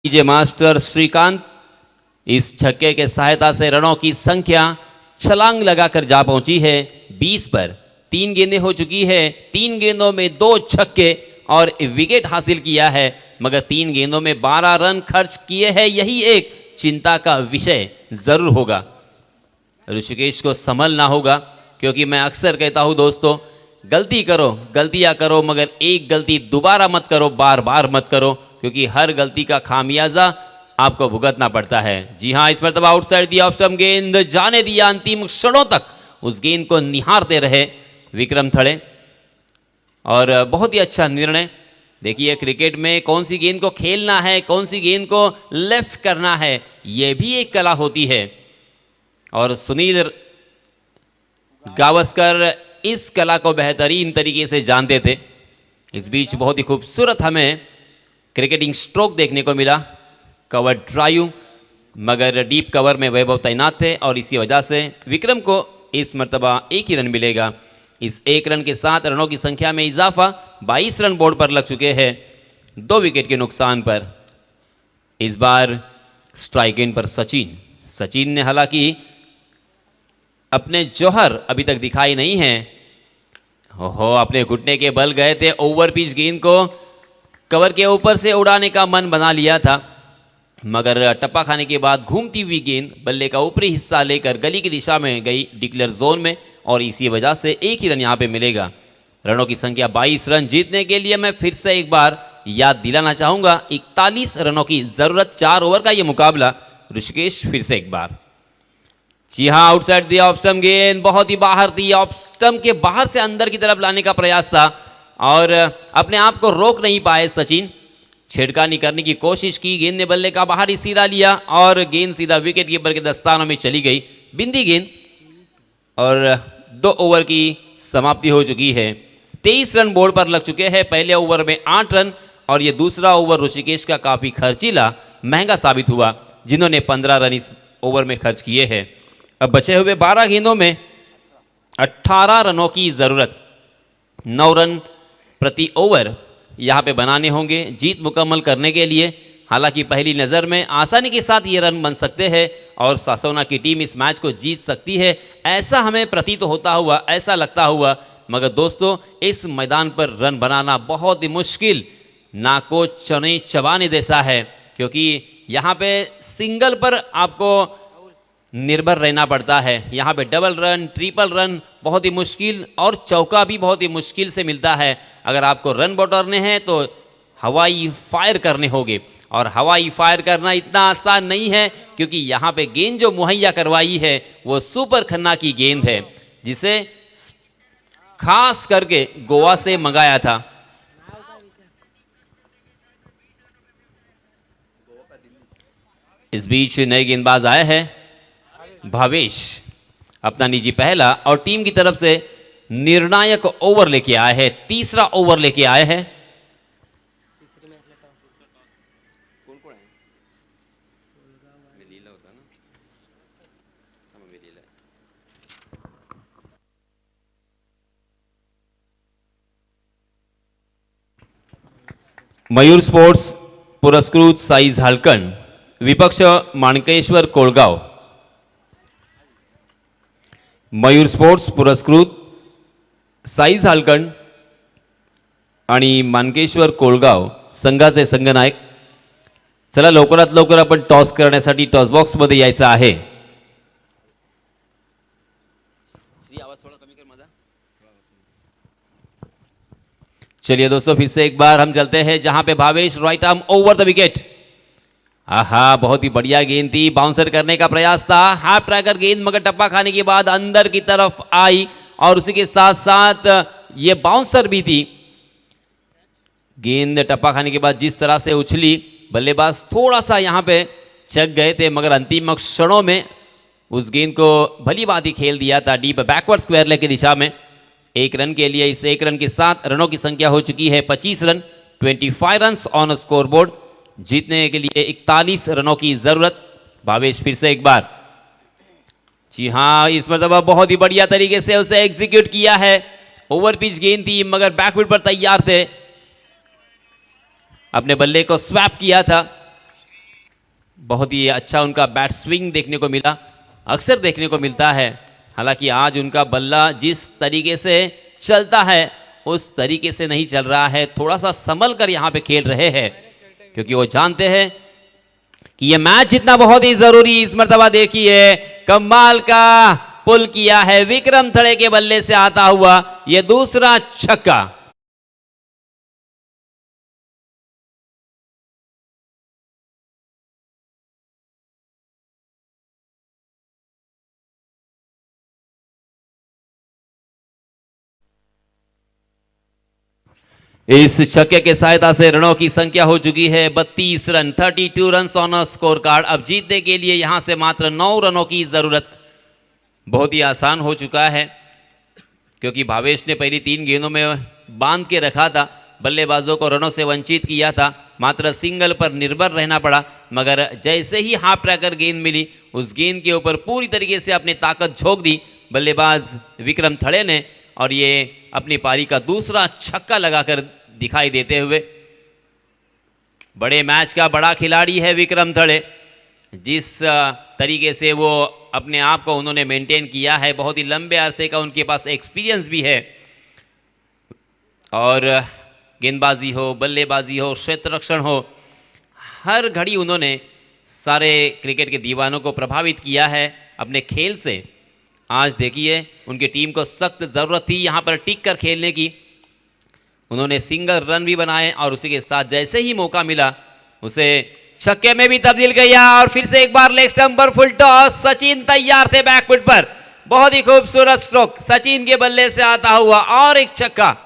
डीजे मास्टर श्रीकांत इस छक्के के सहायता से रनों की संख्या छलांग लगाकर जा पहुंची है 20 पर। 3 गेंदें हो चुकी है, 3 गेंदों में 2 छक्के और विकेट हासिल किया है, मगर 3 गेंदों में 12 रन खर्च किए हैं। यही एक चिंता का विषय जरूर होगा। ऋषिकेश को संभलना होगा, क्योंकि मैं अक्सर कहता हूं दोस्तों, गलती करो, गलतियां करो, मगर एक गलती दोबारा मत करो, बार बार मत करो, क्योंकि हर गलती का खामियाजा आपको भुगतना पड़ता है। जी हाँ, इस मरतबा आउटसाइड दिया ऑफ स्टंप गेंद, जाने दिया। अंतिम क्षणों तक उस गेंद को निहारते रहे विक्रम थड़े और बहुत ही अच्छा निर्णय। देखिए, क्रिकेट में कौन सी गेंद को खेलना है, कौन सी गेंद को लेफ्ट करना है, यह भी एक कला होती है और सुनील गावस्कर इस कला को बेहतरीन तरीके से जानते थे। इस बीच बहुत ही खूबसूरत हमें क्रिकेटिंग स्ट्रोक देखने को मिला, कवर ड्राइव, मगर डीप कवर में वैभव तैनात थे और इसी वजह से विक्रम को इस मर्तबा 1 ही रन मिलेगा। इस 1 रन के साथ रनों की संख्या में इजाफा, 22 रन बोर्ड पर लग चुके हैं 2 विकेट के नुकसान पर। इस बार स्ट्राइक एंड पर सचिन ने हालांकि अपने जौहर अभी तक दिखाई नहीं है। ओहो, अपने घुटने के बल गए थे, ओवर पिच गेंद को कवर के ऊपर से उड़ाने का मन बना लिया था, मगर टप्पा खाने के बाद घूमती हुई गेंद बल्ले का ऊपरी हिस्सा लेकर गली की दिशा में गई डिक्लेयर जोन में और इसी वजह से 1 ही रन यहाँ पे मिलेगा। रनों की संख्या 22 रन जीतने के लिए मैं फिर से एक बार याद दिलाना चाहूँगा, 41 रनों की ज़रूरत, 4 ओवर का ये मुकाबला। ऋषिकेश फिर से एक बार, जी हाँ, आउटसाइड दिया ऑफ स्टंप गेंद, बहुत ही बाहर थी, ऑफ स्टंप के बाहर से अंदर की तरफ लाने का प्रयास था और अपने आप को रोक नहीं पाए सचिन। छेड़खानी करने की कोशिश की, गेंद ने बल्ले का बाहरी सीधा लिया और गेंद सीधा विकेट कीपर के दस्तानों में चली गई, बिंदी गेंद, और 2 ओवर की समाप्ति हो चुकी है। 23 रन बोर्ड पर लग चुके हैं। पहले ओवर में 8 रन और ये दूसरा ओवर ऋषिकेश का काफ़ी खर्चीला, महंगा साबित हुआ, जिन्होंने 15 रन इस ओवर में खर्च किए हैं। अब बचे हुए 12 गेंदों में 18 रनों की ज़रूरत, 9 रन प्रति ओवर यहाँ पे बनाने होंगे जीत मुकम्मल करने के लिए। हालांकि पहली नज़र में आसानी के साथ ये रन बन सकते हैं और सासोना की टीम इस मैच को जीत सकती है, ऐसा हमें प्रतीत होता हुआ, ऐसा लगता हुआ। मगर दोस्तों, इस मैदान पर रन बनाना बहुत ही मुश्किल, ना को चने चबाने जैसा है, क्योंकि यहाँ पे सिंगल पर आपको निर्भर रहना पड़ता है। यहाँ पे डबल रन, ट्रिपल रन बहुत ही मुश्किल, और चौका भी बहुत ही मुश्किल से मिलता है। अगर आपको रन बटोरने हैं तो हवाई फायर करने होंगे, और हवाई फायर करना इतना आसान नहीं है, क्योंकि यहाँ पे गेंद जो मुहैया करवाई है वो सुपर खन्ना की गेंद है, जिसे खास करके गोवा से मंगाया था। इस बीच नए गेंदबाज आए हैं, भावेश अपना निजी पहला और टीम की तरफ से निर्णायक ओवर लेके आए हैं, तीसरा ओवर लेके आए हैं। मयूर स्पोर्ट्स पुरस्कृत साई झालकंड, विपक्ष माणकेश्वर कोळगाव। मयूर स्पोर्ट्स पुरस्कृत साई झालकंड आणि मानकेश्वर कोळगाव संघाचे संघनायक। चला लवकरात लवकर आपण टॉस करण्यासाठी टॉस बॉक्स मध्ये यायचं आहे। चलिए दोस्तों, फिर से एक बार हम चलते हैं जहां पे Bhavesh right arm over the wicket. आहा, बहुत ही बढ़िया गेंद थी, बाउंसर करने का प्रयास था, हाफ ट्रैकर गेंद, मगर टप्पा खाने के बाद अंदर की तरफ आई, और उसी के साथ साथ ये बाउंसर भी थी। गेंद टप्पा खाने के बाद जिस तरह से उछली, बल्लेबाज थोड़ा सा यहाँ पे चक गए थे, मगर अंतिम क्षणों में उस गेंद को भली भांति खेल दिया था डीप बैकवर्ड स्क्वायर लेग की दिशा में। एक रन के लिए इस एक रन के साथ रनों की संख्या हो चुकी है 25 रन, 25 रन ऑन स्कोरबोर्ड। जीतने के लिए 41 रनों की जरूरत। भावेश फिर से एक बार, जी हाँ, इस मरतबा बहुत ही बढ़िया तरीके से उसे एग्जीक्यूट किया है। ओवर पिच गेंद थी, मगर बैकफुट पर तैयार थे, अपने बल्ले को स्वैप किया था। बहुत ही अच्छा उनका बैट स्विंग देखने को मिला, अक्सर देखने को मिलता है। हालांकि आज उनका बल्ला जिस तरीके से चलता है उस तरीके से नहीं चल रहा है, थोड़ा सा संभल कर यहाँ पे खेल रहे हैं, क्योंकि वो जानते हैं कि ये मैच जीतना बहुत ही जरूरी। इस मर्तबा देखिए, कमाल का पुल किया है विक्रम थड़े के बल्ले से आता हुआ ये दूसरा छक्का। इस छक्के के सहायता से रनों की संख्या हो चुकी है 32 run, 32 run on score card. अब जीतने के लिए यहां से मात्र 9 रनों की जरूरत। बहुत ही आसान हो चुका है, क्योंकि भावेश ने पहली 3 गेंदों में बांध के रखा था, बल्लेबाजों को रनों से वंचित किया था, मात्र सिंगल पर निर्भर रहना पड़ा। मगर जैसे ही हाफ ट्रैकर गेंद मिली, उस गेंद के ऊपर पूरी तरीके से अपनी ताकत झोंक दी बल्लेबाज विक्रम थड़े ने, और ये अपनी पारी का दूसरा छक्का लगाकर दिखाई देते हुए। बड़े मैच का बड़ा खिलाड़ी है विक्रम थड़े, जिस तरीके से वो अपने आप को उन्होंने मेंटेन किया है, बहुत ही लंबे अरसे का उनके पास एक्सपीरियंस भी है। और गेंदबाजी हो, बल्लेबाजी हो, क्षेत्र रक्षण हो, हर घड़ी उन्होंने सारे क्रिकेट के दीवानों को प्रभावित किया है अपने खेल से। आज देखिए, उनकी टीम को सख्त ज़रूरत थी यहाँ पर टिक कर खेलने की। उन्होंने सिंगल रन भी बनाए, और उसी के साथ जैसे ही मौका मिला उसे छक्के में भी तब्दील किया। और फिर से एक बार लेग स्टंप पर फुल टॉस, सचिन तैयार थे बैकफुट पर। बहुत ही खूबसूरत स्ट्रोक सचिन के बल्ले से आता हुआ, और एक छक्का।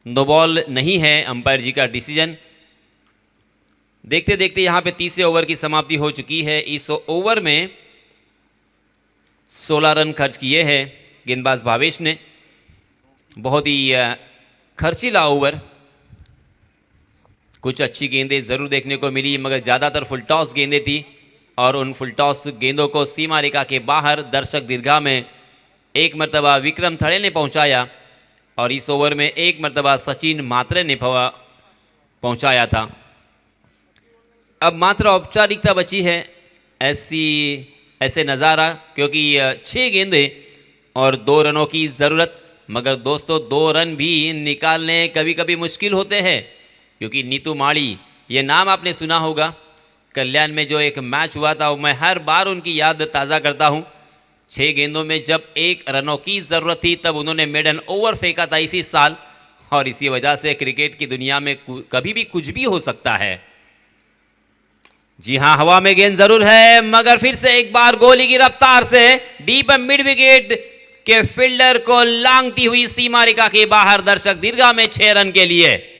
नो बॉल नहीं है, अंपायर जी का डिसीजन। देखते देखते यहाँ पे 30वें ओवर की समाप्ति हो चुकी है। इस ओवर में 16 रन खर्च किए हैं गेंदबाज भावेश ने। बहुत ही खर्चीला ओवर। कुछ अच्छी गेंदें ज़रूर देखने को मिली, मगर ज़्यादातर फुल टॉस गेंदें थी और उन फुल टॉस गेंदों को सीमा रेखा के बाहर दर्शक दीर्घा में एक मरतबा विक्रम थड़े ने पहुंचाया और इस ओवर में एक मरतबा सचिन मात्रे ने पहुंचाया था। अब मात्र औपचारिकता बची है, ऐसे नज़ारा, क्योंकि 6 गेंदें और 2 रनों की ज़रूरत। मगर दोस्तों 2 रन भी निकालने कभी कभी मुश्किल होते हैं, क्योंकि नीतू माड़ी, ये नाम आपने सुना होगा। कल्याण में जो एक मैच हुआ था, मैं हर बार उनकी याद ताज़ा करता हूँ। 6 गेंदों में जब 1 रनों की ज़रूरत थी तब उन्होंने मेडन ओवर फेंका था इसी साल, और इसी वजह से क्रिकेट की दुनिया में कभी भी कुछ भी हो सकता है। जी हाँ, हवा में गेंद जरूर है, मगर फिर से एक बार गोली की रफ्तार से डीप मिड विकेट के फील्डर को लांघती हुई सीमा रेखा के बाहर दर्शक दीर्घा में 6 रन के लिए।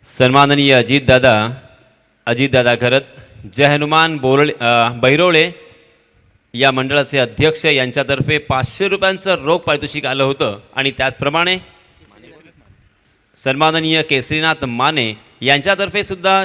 सन्माननीय अजितदादा खरत, जय हनुमान बहिरोळे या मंडळाचे अध्यक्ष यांच्यातर्फे 500 रुपयांचं रोख पारितोषिक आलं होतं आणि त्याचप्रमाणे सन्माननीय केसरीनाथ माने यांच्यातर्फे सुद्धा